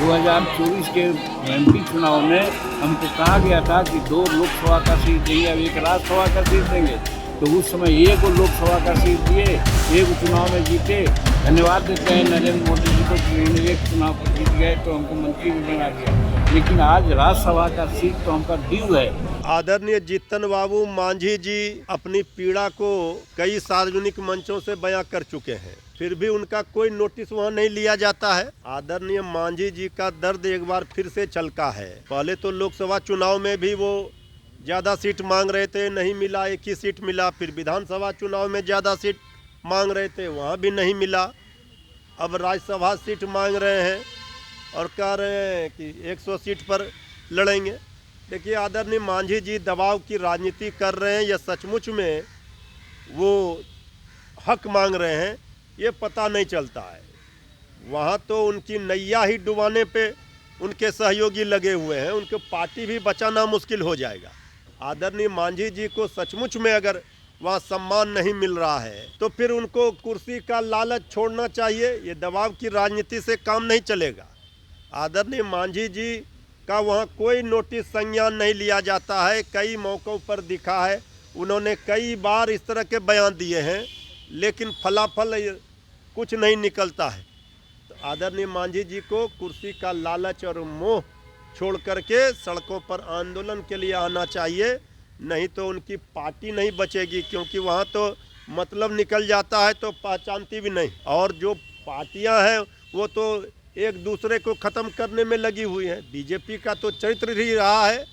2024 के एमपी चुनाव में हमको कहा गया था कि 2 लोकसभा का सीट देंगे, अब 1 राज्यसभा का सीट देंगे। तो उस समय 1 लोकसभा का सीट दिए, 1 चुनाव में जीते। धन्यवाद देते हैं नरेंद्र मोदी जी को कि उन्होंने 1 चुनाव पर जीत गए तो हमको मंत्री भी बना दिया। लेकिन आज राज्यसभा का सीट तो हमका ड्यू है। आदरणीय जीतन बाबू मांझी जी अपनी पीड़ा को कई सार्वजनिक मंचों से बयां कर चुके हैं, फिर भी उनका कोई नोटिस वहां नहीं लिया जाता है। आदरणीय मांझी जी का दर्द एक बार फिर से छलका है। पहले तो लोकसभा चुनाव में भी वो ज़्यादा सीट मांग रहे थे, नहीं मिला, 1 ही सीट मिला। फिर विधानसभा चुनाव में ज़्यादा सीट मांग रहे थे, वहाँ भी नहीं मिला। अब राज्यसभा सीट मांग रहे हैं और कह रहे हैं कि 100 सीट पर लड़ेंगे। देखिए, आदरणीय मांझी जी दबाव की राजनीति कर रहे हैं या सचमुच में वो हक मांग रहे हैं, ये पता नहीं चलता है। वहाँ तो उनकी नैया ही डुबाने पे उनके सहयोगी लगे हुए हैं, उनको पार्टी भी बचाना मुश्किल हो जाएगा। आदरणीय मांझी जी को सचमुच में अगर वहाँ सम्मान नहीं मिल रहा है तो फिर उनको कुर्सी का लालच छोड़ना चाहिए। ये दबाव की राजनीति से काम नहीं चलेगा। आदरणीय मांझी जी का वहाँ कोई नोटिस संज्ञान नहीं लिया जाता है। कई मौक़ों पर दिखा है, उन्होंने कई बार इस तरह के बयान दिए हैं, लेकिन फलाफल कुछ नहीं निकलता है। तो आदरणीय मांझी जी को कुर्सी का लालच और मोह छोड़ करके सड़कों पर आंदोलन के लिए आना चाहिए, नहीं तो उनकी पार्टी नहीं बचेगी। क्योंकि वहाँ तो मतलब निकल जाता है तो पहचानती भी नहीं। और जो पार्टियाँ हैं वो तो एक दूसरे को ख़त्म करने में लगी हुई हैं। बीजेपी का तो चरित्र ही रहा है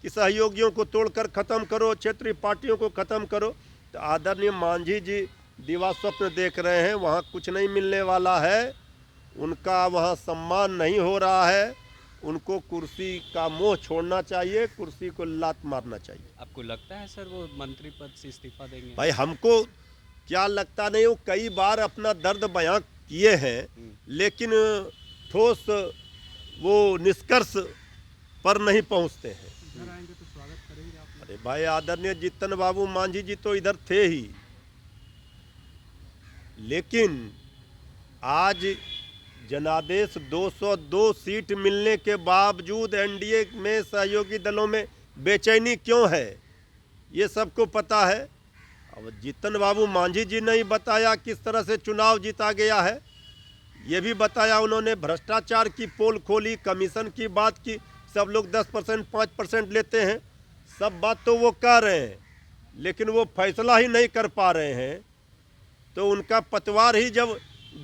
कि सहयोगियों को तोड़कर ख़त्म करो, क्षेत्रीय पार्टियों को ख़त्म करो। तो आदरणीय मांझी जी दिवा स्वप्न देख रहे हैं, वहाँ कुछ नहीं मिलने वाला है। उनका वहाँ सम्मान नहीं हो रहा है। उनको कुर्सी का मोह छोड़ना चाहिए, कुर्सी को लात मारना चाहिए। आपको लगता है सर वो मंत्री पद से इस्तीफा देंगे? भाई, हमको क्या लगता नहीं, वो कई बार अपना दर्द बयां किए हैं, लेकिन ठोस वो निष्कर्ष पर नहीं पहुंचते हैं। अरे भाई, आदरणीय जीतन बाबू मांझी जी तो इधर थे ही, लेकिन आज जनादेश 202 सीट मिलने के बावजूद एनडीए में सहयोगी दलों में बेचैनी क्यों है, ये सबको पता है। अब जीतन बाबू मांझी जी ने ही बताया किस तरह से चुनाव जीता गया है। ये भी बताया उन्होंने, भ्रष्टाचार की पोल खोली, कमीशन की बात की। सब लोग 10% 5% लेते हैं, सब बात तो वो कह रहे हैं, लेकिन वो फैसला ही नहीं कर पा रहे हैं। तो उनका पतवार ही जब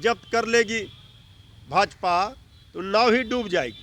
जब्त कर लेगी भाजपा तो नाव ही डूब जाएगी।